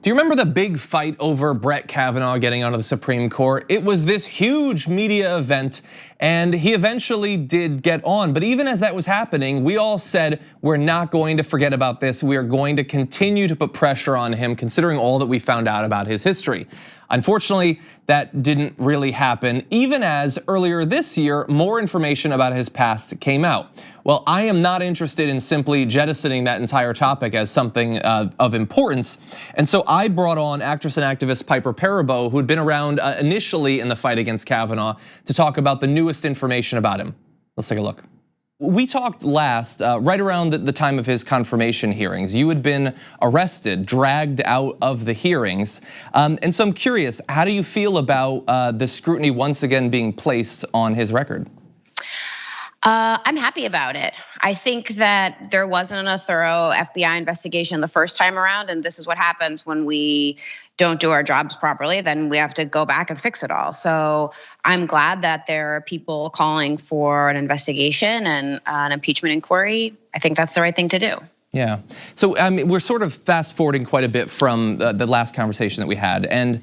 Do you remember the big fight over Brett Kavanaugh getting onto the Supreme Court? It was this huge media event, and he eventually did get on. But even as that was happening, we all said, we're not going to forget about this. We are going to continue to put pressure on him, considering all that we found out about his history. Unfortunately, that didn't really happen, even as earlier this year, more information about his past came out. Well, I am not interested in simply jettisoning that entire topic as something of importance. And so I brought on actress and activist Piper Perabo, who had been around initially in the fight against Kavanaugh, to talk about the newest information about him. Let's take a look. We talked last, right around the time of his confirmation hearings. You had been arrested, dragged out of the hearings. And so I'm curious, how do you feel about the scrutiny once again being placed on his record? I'm happy about it. I think that there wasn't a thorough FBI investigation the first time around, and this is what happens when we don't do our jobs properly, then we have to go back and fix it all. So I'm glad that there are people calling for an investigation and an impeachment inquiry. I think that's the right thing to do. Yeah, so I mean, we're sort of fast forwarding quite a bit from the last conversation that we had. And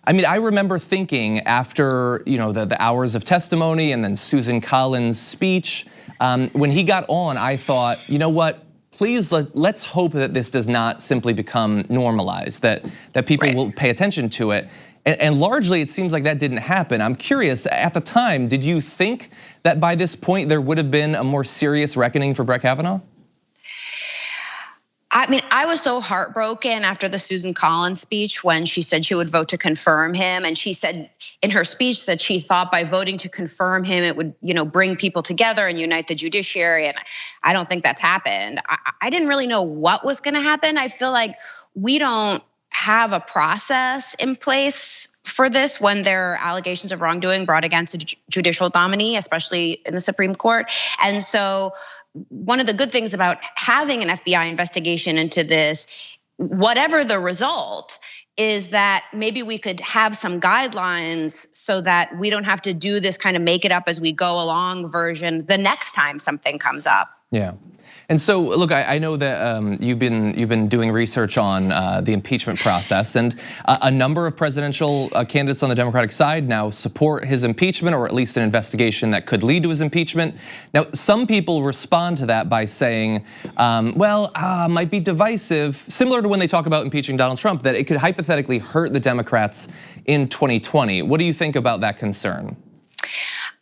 I mean, I remember thinking after the hours of testimony and then Susan Collins' speech, when he got on, I thought, you know what? Please let's hope that this does not simply become normalized, that people will pay attention to it. And largely, it seems like that didn't happen. I'm curious, at the time, did you think that by this point there would have been a more serious reckoning for Brett Kavanaugh? I mean, I was so heartbroken after the Susan Collins speech when she said she would vote to confirm him. And she said in her speech that she thought by voting to confirm him, it would, bring people together and unite the judiciary. And I don't think that's happened. I didn't really know what was gonna happen. I feel like we don't have a process in place for this when there are allegations of wrongdoing brought against a judicial nominee, especially in the Supreme Court. And so one of the good things about having an FBI investigation into this, whatever the result, is that maybe we could have some guidelines so that we don't have to do this kind of make it up as we go along version the next time something comes up. Yeah. And so, look, I know that you've been doing research on the impeachment process, and a number of presidential candidates on the Democratic side now support his impeachment, or at least an investigation that could lead to his impeachment. Now, some people respond to that by saying, might be divisive, similar to when they talk about impeaching Donald Trump, that it could hypothetically hurt the Democrats in 2020. What do you think about that concern?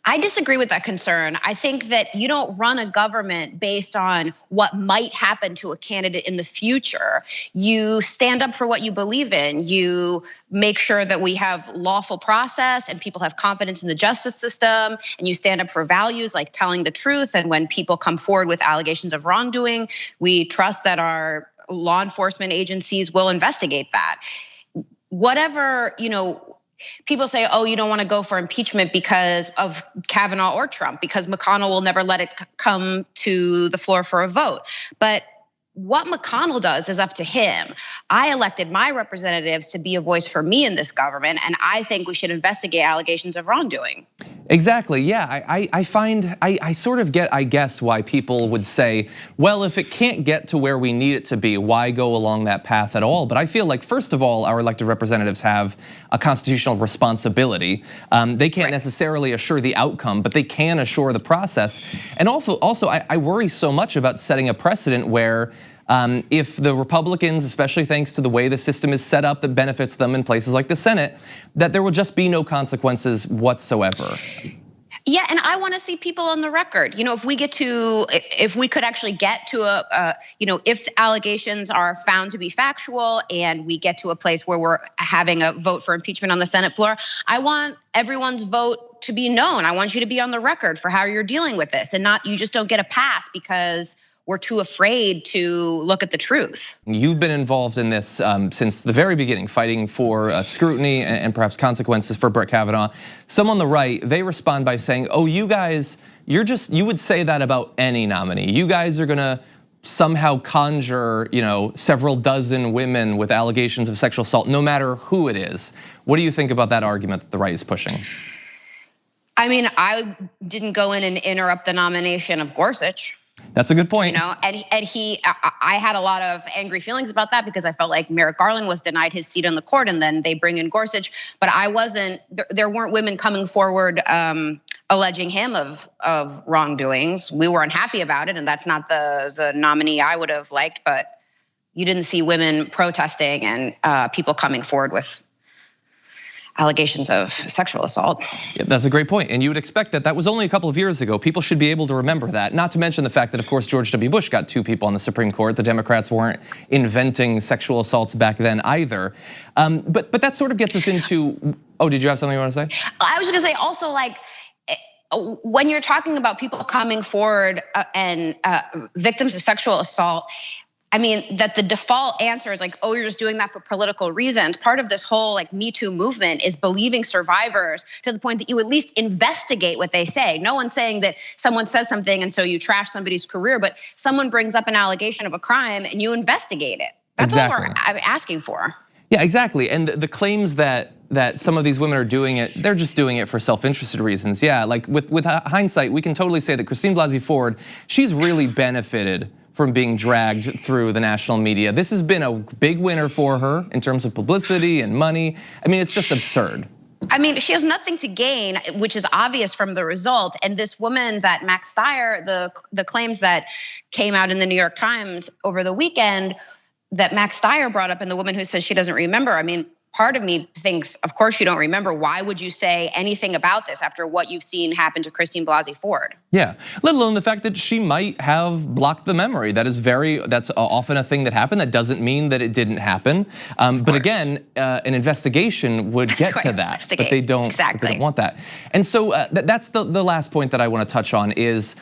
I disagree with that concern. I think that you don't run a government based on what might happen to a candidate in the future. You stand up for what you believe in. You make sure that we have lawful process and people have confidence in the justice system, and you stand up for values like telling the truth. And when people come forward with allegations of wrongdoing, we trust that our law enforcement agencies will investigate that. Whatever, people say, oh, you don't want to go for impeachment because of Kavanaugh or Trump, because McConnell will never let it come to the floor for a vote. But what McConnell does is up to him. I elected my representatives to be a voice for me in this government, and I think we should investigate allegations of wrongdoing. Exactly, yeah, I sort of get, I guess, why people would say, well, if it can't get to where we need it to be, why go along that path at all? But I feel like, first of all, our elected representatives have a constitutional responsibility. They can't necessarily assure the outcome, but they can assure the process. And also, I worry so much about setting a precedent where if the Republicans, especially thanks to the way the system is set up that benefits them in places like the Senate, that there will just be no consequences whatsoever. Yeah, and I want to see people on the record. If we could actually get to if allegations are found to be factual and we get to a place where we're having a vote for impeachment on the Senate floor, I want everyone's vote to be known. I want you to be on the record for how you're dealing with this, and not you just don't get a pass because we're too afraid to look at the truth. You've been involved in this since the very beginning, fighting for scrutiny and perhaps consequences for Brett Kavanaugh. Some on the right, they respond by saying, oh, you guys, you would say that about any nominee. You guys are gonna somehow conjure, several dozen women with allegations of sexual assault, no matter who it is. What do you think about that argument that the right is pushing? I mean, I didn't go in and interrupt the nomination of Gorsuch. That's a good point. You know, and I had a lot of angry feelings about that because I felt like Merrick Garland was denied his seat on the court, and then they bring in Gorsuch. But I wasn't. There weren't women coming forward alleging him of wrongdoings. We were unhappy about it, and that's not the nominee I would have liked. But you didn't see women protesting and people coming forward with allegations of sexual assault. Yeah, that's a great point. And you would expect that was only a couple of years ago. People should be able to remember that. Not to mention the fact that, of course, George W. Bush got 2 people on the Supreme Court. The Democrats weren't inventing sexual assaults back then either. But that sort of gets us into, oh, did you have something you want to say? I was gonna say also, like, when you're talking about people coming forward and victims of sexual assault, I mean, that the default answer is like, oh, you're just doing that for political reasons. Part of this whole like Me Too movement is believing survivors to the point that you at least investigate what they say. No one's saying that someone says something and so you trash somebody's career, but someone brings up an allegation of a crime and you investigate it. That's exactly all we're asking for. Yeah, exactly. And the claims that some of these women are doing it, they're just doing it for self-interested reasons. Yeah, like with hindsight, we can totally say that Christine Blasey Ford, she's really benefited from being dragged through the national media. This has been a big winner for her in terms of publicity and money. I mean, it's just absurd. I mean, she has nothing to gain, which is obvious from the result. And this woman that Max Stier, the claims that came out in the New York Times over the weekend that Max Stier brought up, and the woman who says she doesn't remember, I mean, part of me thinks, of course you don't remember. Why would you say anything about this after what you've seen happen to Christine Blasey Ford? Yeah, let alone the fact that she might have blocked the memory. That's often a thing that happened. That doesn't mean that it didn't happen. But again, an investigation would get to that, but they don't. Exactly. They don't want that. And so that's the last point that I want to touch on is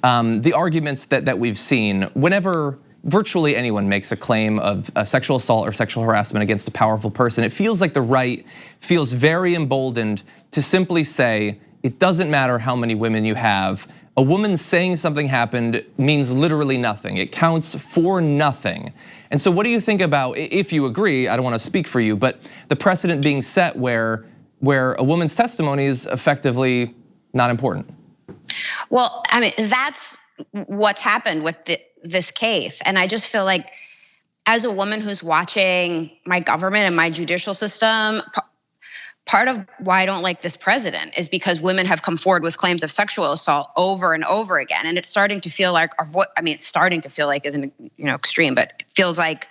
the arguments that we've seen whenever virtually anyone makes a claim of a sexual assault or sexual harassment against a powerful person. It feels like the right feels very emboldened to simply say, it doesn't matter how many women you have. A woman saying something happened means literally nothing. It counts for nothing. And so what do you think about, if you agree, I don't want to speak for you, but the precedent being set where a woman's testimony is effectively not important? Well, I mean, that's what's happened with this case. And I just feel like as a woman who's watching my government and my judicial system, part of why I don't like this president is because women have come forward with claims of sexual assault over and over again. And it's starting to feel like it's starting to feel like isn't, extreme, but it feels like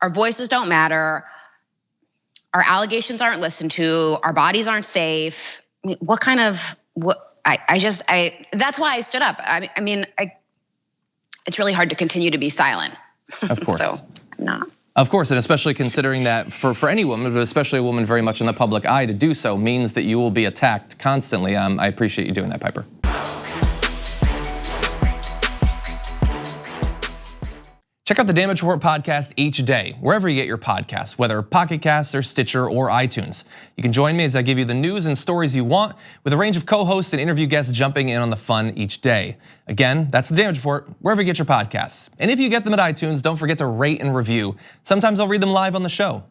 our voices don't matter. Our allegations aren't listened to. Our bodies aren't safe. I mean, that's why I stood up. It's really hard to continue to be silent. Of course. So I'm not. Of course, and especially considering that for any woman, but especially a woman very much in the public eye, to do so means that you will be attacked constantly. I appreciate you doing that, Piper. Check out the Damage Report podcast each day, wherever you get your podcasts, whether Pocket Casts or Stitcher or iTunes. You can join me as I give you the news and stories you want, with a range of co-hosts and interview guests jumping in on the fun each day. Again, that's the Damage Report, wherever you get your podcasts. And if you get them at iTunes, don't forget to rate and review. Sometimes I'll read them live on the show.